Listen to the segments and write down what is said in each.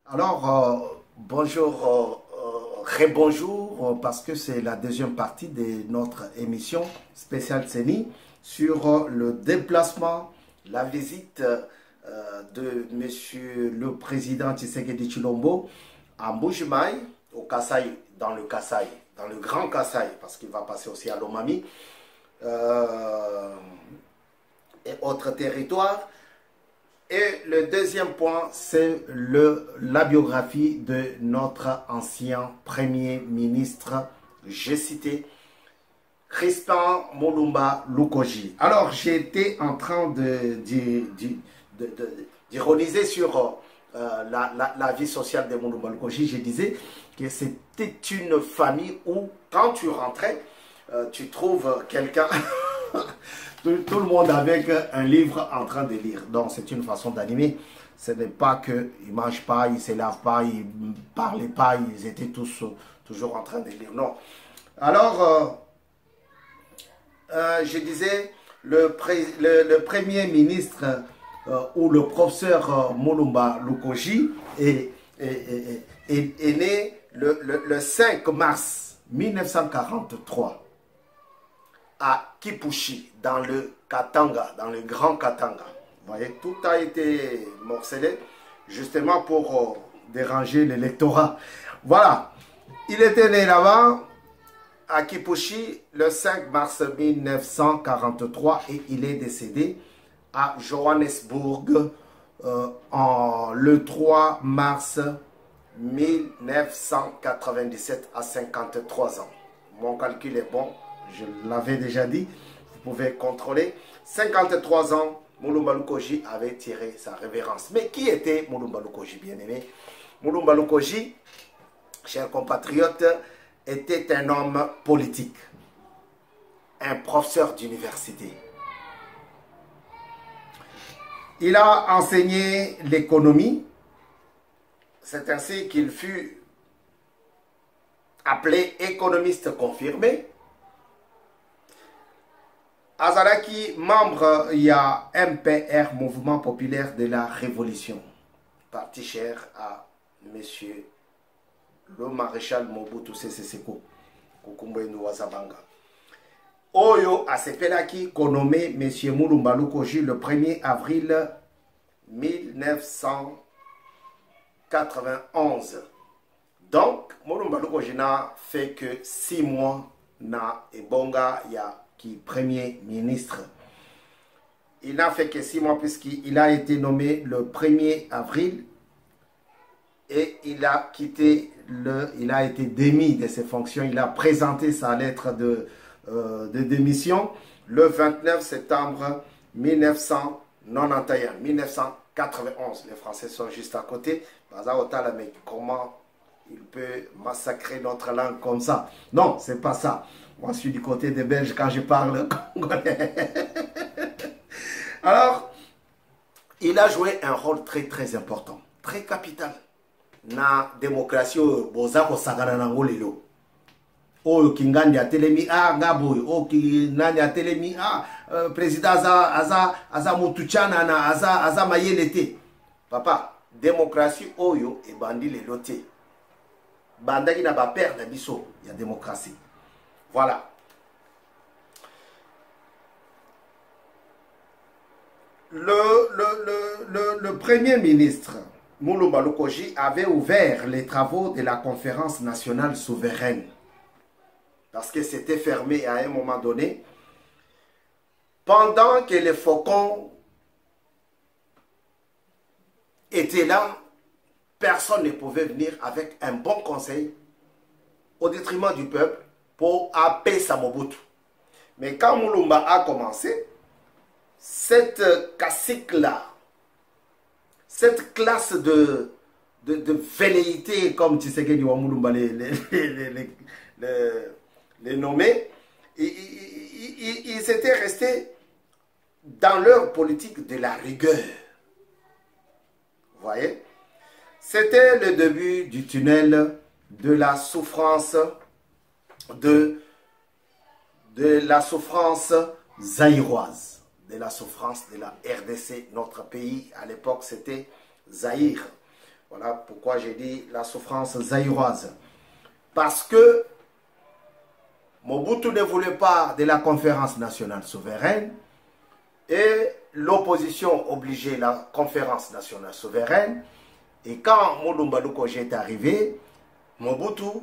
Alors, bonjour, rebonjour, parce que c'est la deuxième partie de notre émission spéciale CENI sur le déplacement, la visite de Monsieur le Président Tshisekedi Tshilombo à Mbuji-Mayi, au Kasaï, dans le Grand Kasaï, parce qu'il va passer aussi à Lomami et autres territoires. Et le deuxième point, c'est la biographie de notre ancien Premier ministre, j'ai cité, Crispin Mulumba Lukoji. Alors, j'étais en train d'ironiser sur la vie sociale de Mulumba Lukoji. Je disais que c'était une famille où, quand tu rentrais, tu trouves quelqu'un... Tout le monde avec un livre en train de lire. Donc c'est une façon d'animer. Ce n'est pas qu'ils ne mangent pas, ils ne se lavent pas, ils ne parlaient pas, ils étaient tous toujours en train de lire. Non. Alors, je disais, le Premier ministre ou le professeur Mulumba Lukoji est né le 5 mars 1943. À Kipushi, dans le Katanga, dans le Grand Katanga. Vous voyez, tout a été morcelé, justement pour déranger l'électorat. Voilà, il était né là-bas, à Kipushi, le 5 mars 1943, et il est décédé à Johannesburg le 3 mars 1997, à 53 ans. Mon calcul est bon. Je l'avais déjà dit, vous pouvez contrôler. 53 ans, Mulumba Lukoji avait tiré sa révérence. Mais qui était Mulumba Lukoji, bien-aimé? Mulumba Lukoji, chers compatriotes, était un homme politique, un professeur d'université. Il a enseigné l'économie. C'est ainsi qu'il fut appelé économiste confirmé. Azaraki, membre, il y a MPR, Mouvement Populaire de la Révolution, parti cher à monsieur le maréchal Mobutu Sese Seko, Kukumbwe Nwazabanga. Oyo Asepelaki, nommé monsieur Mulumba Lukoji le 1er avril 1991. Donc, Mulumba Lukoji n'a fait que 6 mois na Ebonga ya qui Premier ministre. Il n'a fait que 6 mois puisqu'il a été nommé le 1er avril et il a quitté il a été démis de ses fonctions. Il a présenté sa lettre de démission le 29 septembre 1991. Les Français sont juste à côté. Mais comment il peut massacrer notre langue comme ça? Non, c'est pas ça. Moi, je suis du côté des Belges quand je parle congolais. Alors, il a joué un rôle très très important, très capital. Na démocratie, bozako sagana nango lelo. oyo Kingandi atelemi ngaboy o kinani atelemi président aza mutuchana na aza mayele te. Papa, démocratie oyo ebandi lelo te. Bandaki na ba père na biso ya démocratie. Voilà. Le premier ministre Mulumba Lukoji avait ouvert les travaux de la conférence nationale souveraine parce que c'était fermé à un moment donné pendant que les faucons étaient là. Personne ne pouvait venir avec un bon conseil au détriment du peuple pour apaiser Mobutu. Mais quand Mulumba a commencé, cette cacique-là, cette classe de velléité, comme Tshisekedi ou Mulumba les nommés, ils étaient restés dans leur politique de la rigueur. Vous voyez? C'était le début du tunnel de la souffrance de la souffrance zaïroise. De la souffrance de la RDC, notre pays à l'époque c'était Zaïre. Voilà pourquoi j'ai dit la souffrance zaïroise. Parce que Mobutu ne voulait pas de la conférence nationale souveraine et l'opposition obligeait la conférence nationale souveraine. Et quand Mulumba Lukoji est arrivé, Mobutu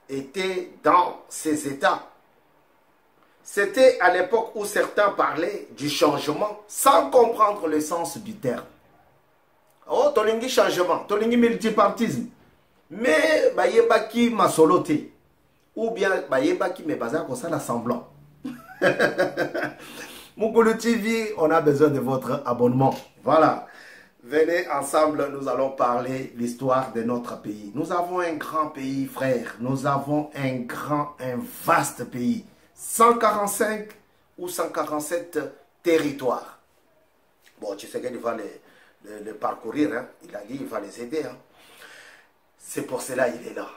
était dans ses états. C'était à l'époque où certains parlaient du changement sans comprendre le sens du terme. Oh, tolingi changement, tolingi multipartisme. Mais bayebaki masoloté. Ou bien bayebaki me bazar comme ça l'assemblant. Moukoulou TV, on a besoin de votre abonnement. Voilà. Venez ensemble, nous allons parler l'histoire de notre pays. Nous avons un grand pays, frère. Nous avons un vaste pays. 145 ou 147 territoires. Bon, tu sais qu'il va les parcourir. Hein? Il a dit qu'il va les aider. Hein? C'est pour cela qu'il est là.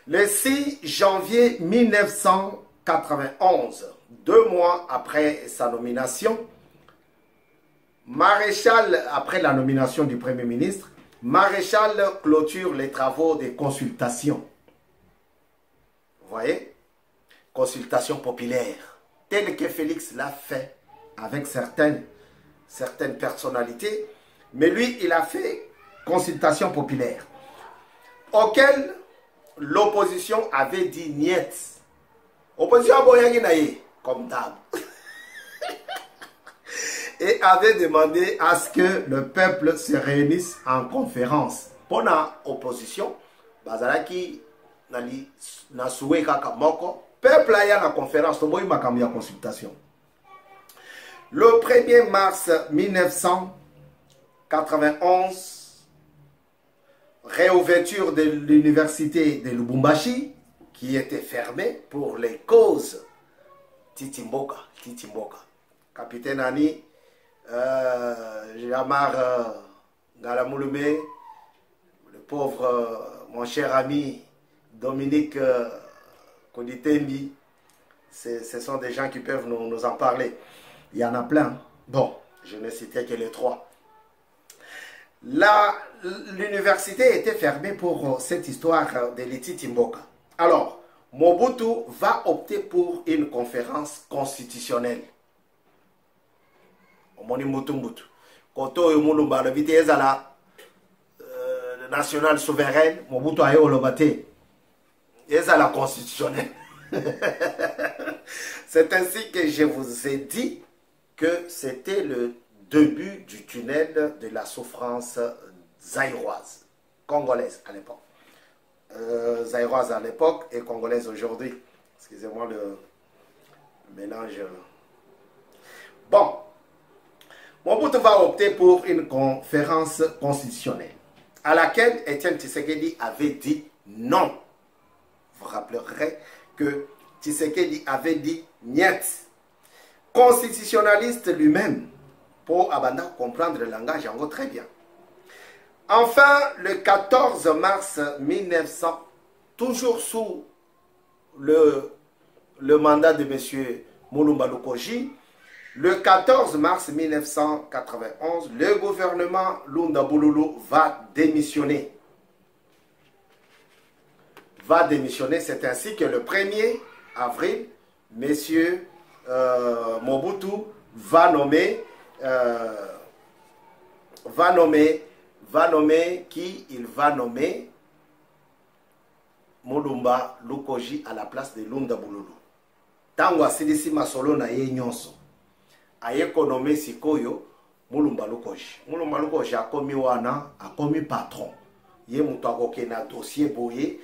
Le 6 janvier 1991, 2 mois après sa nomination, Maréchal, après la nomination du Premier ministre, Maréchal clôture les travaux de consultation. Vous voyez? Consultation populaire, telle que Félix l'a fait avec certaines personnalités, mais lui, il a fait consultation populaire, auquel l'opposition avait dit niet. Opposition comme d'hab. Et avait demandé à ce que le peuple se réunisse en conférence. Pour l'opposition, Bazalaki na soué kaka moko. Peuple a la conférence, consultation. Le 1er mars 1991, réouverture de l'université de Lubumbashi, qui était fermée pour les causes Titimboka. Capitaine Ani, Jamar Galamouloumé, le pauvre, mon cher ami Dominique Koditembi, ce sont des gens qui peuvent nous en parler. Il y en a plein. Bon, je ne citais que les 3. L'université était fermée pour cette histoire de l'Ititimboka. Alors, Mobutu va opter pour une conférence constitutionnelle. Omoni Mutumbutu. Koto Mulumba le vitesse à la nationale souveraine, Mobutu a eu le et à la constitutionnelle. C'est ainsi que je vous ai dit que c'était le début du tunnel de la souffrance zaïroise, congolaise à l'époque. Zaïroise à l'époque et congolaise aujourd'hui. Excusez-moi le mélange. Bon, Mobutu va opter pour une conférence constitutionnelle à laquelle Étienne Tshisekedi avait dit non. Vous vous rappellerez que Tshisekedi avait dit niet. Constitutionnaliste lui-même, pour Abanda comprendre le langage en très bien. Enfin, le 14 mars 1900, toujours sous le mandat de M. Mulumba Lukoji, le 14 mars 1991, le gouvernement Lunda Bululu va démissionner. C'est ainsi que le 1er avril, M. Mobutu va nommer qui il va nommer Mulumba Lukoji à la place de Lunda Bululu. Tango asilisi masolo na ye nyonso. Aye konome sikoyo Mulumba Lukoji. Mulumba Lukoji akomi wana, akomi patron. Ye mutu akoke na dossier boye.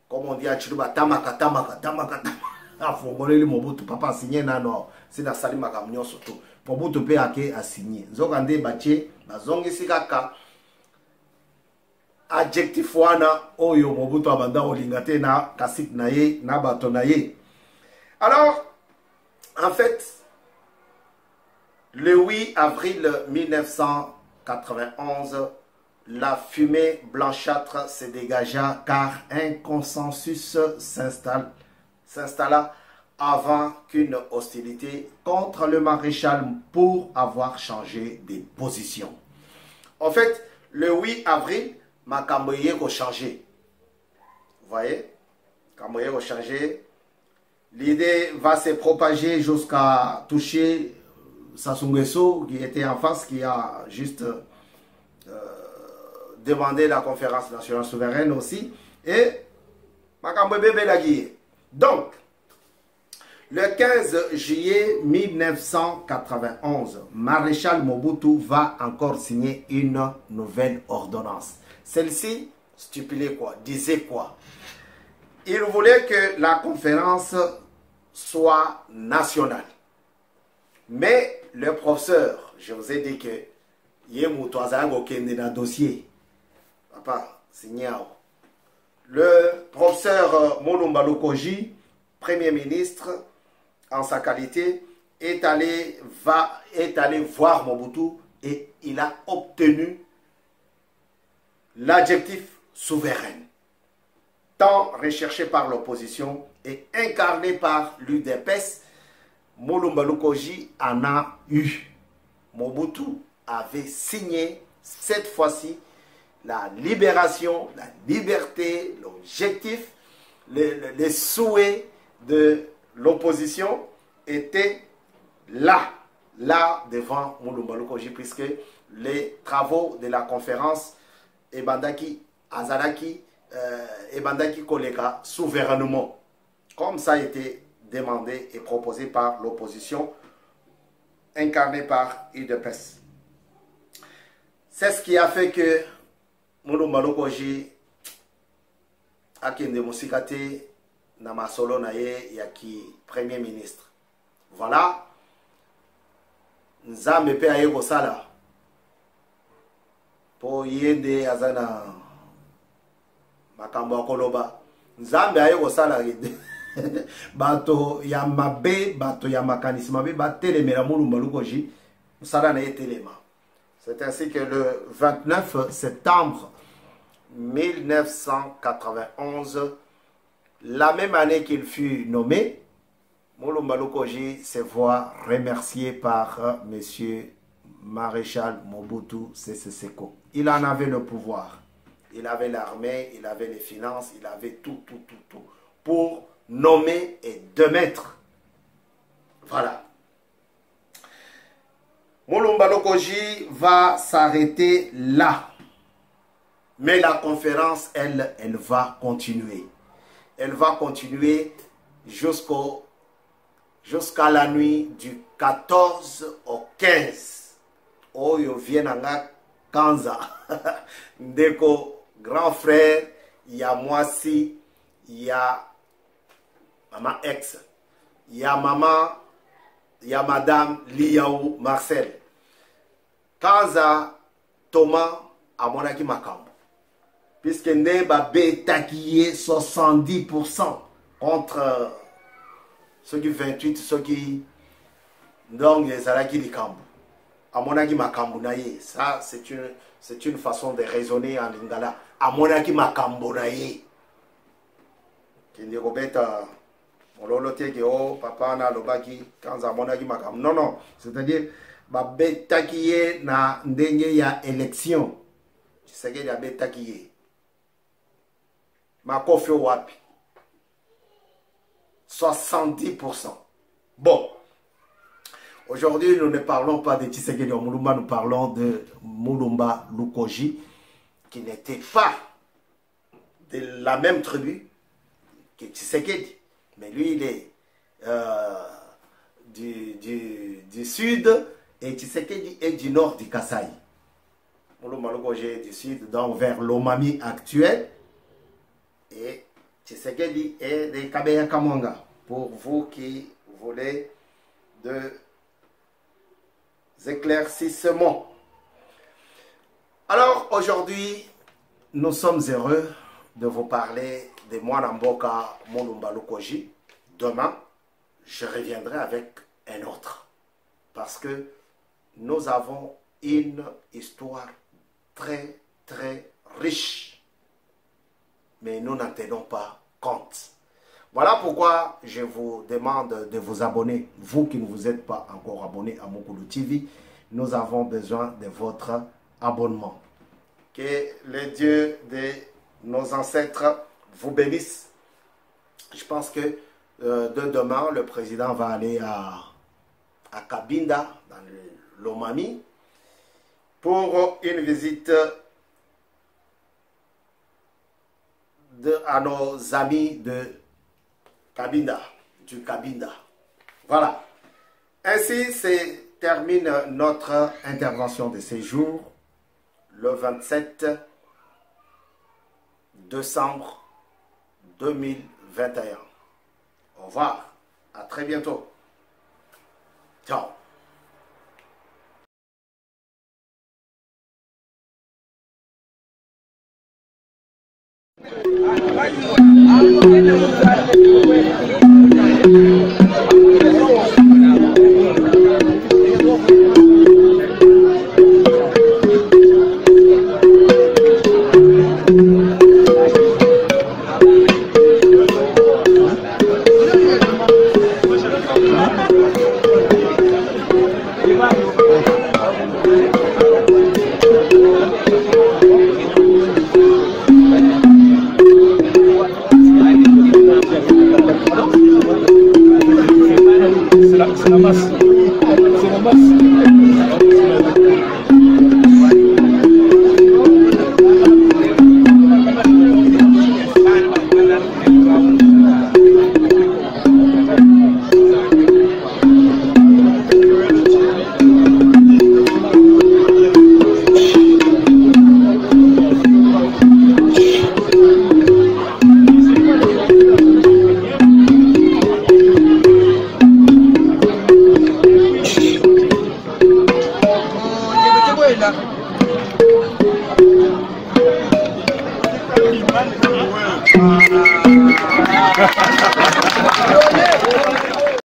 Comme on dit à Chiluba, tamaka. Afongoleli Mobutu, papa signé nano. Sina salima kamnyo soto. Mobutu pe ake a signé. Zokande bache, bazongi sikaka. Adjectif wana, oyo Mobutu abanda olingate na kasik na ye, na bato na ye. Alors, en fait, le 8 avril 1991, la fumée blanchâtre se dégagea car un consensus s'installa avant qu'une hostilité contre le maréchal pour avoir changé de position. En fait, le 8 avril, Makamboye a changé. Vous voyez? Makamboye a changé. L'idée va se propager jusqu'à toucher Sassou Nguesso qui était en face, qui a juste demandé la conférence nationale souveraine aussi. Et Makamboye Belagui. Donc, le 15 juillet 1991, Maréchal Mobutu va encore signer une nouvelle ordonnance. Celle-ci stipulait quoi? Disait quoi? Il voulait que la conférence soit nationale. Mais le professeur, je vous ai dit que dossier. Papa, signal. Le professeur Mulumba Lukoji, Premier ministre, en sa qualité, est allé voir Mobutu et il a obtenu l'adjectif souverain, tant recherché par l'opposition et incarné par l'UDPS. Mulumba Lukoji en a eu. Mobutu avait signé cette fois-ci la libération, la liberté, l'objectif, les souhaits de l'opposition étaient là devant Mulumba Lukoji, puisque les travaux de la conférence Ebandaki, Azalaki, Ebandaki Koleka souverainement, comme ça a été demandé et proposé par l'opposition incarnée par UDPS. C'est ce qui a fait que Mulumba Lukoji akende musikate na masolo na ye yaki premier ministre. Voilà. Nzambe pe aye kosala po yende azana makambo akoloba. Nzambe aye kosala bato ya mabe, bato ya makanisi mabe batelemela Mulumba Lukoji musala na ye telema. C'est ainsi que le 29 septembre 1991, la même année qu'il fut nommé, Mulumba Lukoji se voit remercié par M. Maréchal Mobutu Sese Seko. Il en avait le pouvoir. Il avait l'armée, il avait les finances, il avait tout pour nommer et démettre. Voilà. Mulumba Lukoji va s'arrêter là. Mais la conférence, elle va continuer. Elle va continuer jusqu'à la nuit du 14 au 15. Oyo vienanga Kanza. Ndeko, grand frère, il y a Mwasi, il y a maman ex, il y a maman, il y a madame Liaou Marcel. Kanza, Thomas, a monaki makambo. Puisque Neba Betakiye 70% contre ceux qui 28, ceux qui donc les Alaki Likambo. Amonaki Makambo naye. Ça, c'est une façon de raisonner en lingala. Amonaki Makambo naye. Ok? Kende Robeta, papa na lobaki, kanza monaki makam. Non, non, c'est-à-dire, beta qui est na ndenge ya élection. Tu sais qu'il y a beta qui est. Ma kofi wapi. 70%. Bon. Aujourd'hui, nous ne parlons pas de Tshisekedi Mulumba, nous parlons de Mulumba Lukoji, qui n'était pas de la même tribu que Tshisekedi. Mais lui, il est du sud et Tshisekedi est du nord du Kasaï. Mulumba Lukoji est du sud, donc vers l'Omami actuel. Et Tshisekedi est de Kabeya Kamwanga. Pour vous qui voulez de éclaircissements. Alors aujourd'hui, nous sommes heureux de vous parler de Mwanamboka Mulumba Lukoji. Demain, je reviendrai avec un autre. Parce que nous avons une histoire très très riche. Mais nous n'en tenons pas compte. Voilà pourquoi je vous demande de vous abonner. Vous qui ne vous êtes pas encore abonné à Mukulu TV, nous avons besoin de votre abonnement. Que le Dieu de nos ancêtres vous bénisse. Je pense que de demain, le président va aller à Cabinda, dans l'Omami, pour une visite à nos amis de Cabinda, du Cabinda. Voilà. Ainsi se termine notre intervention de ce jour, le 27 décembre 2021. Au revoir. À très bientôt. Ciao. Ha ha ha!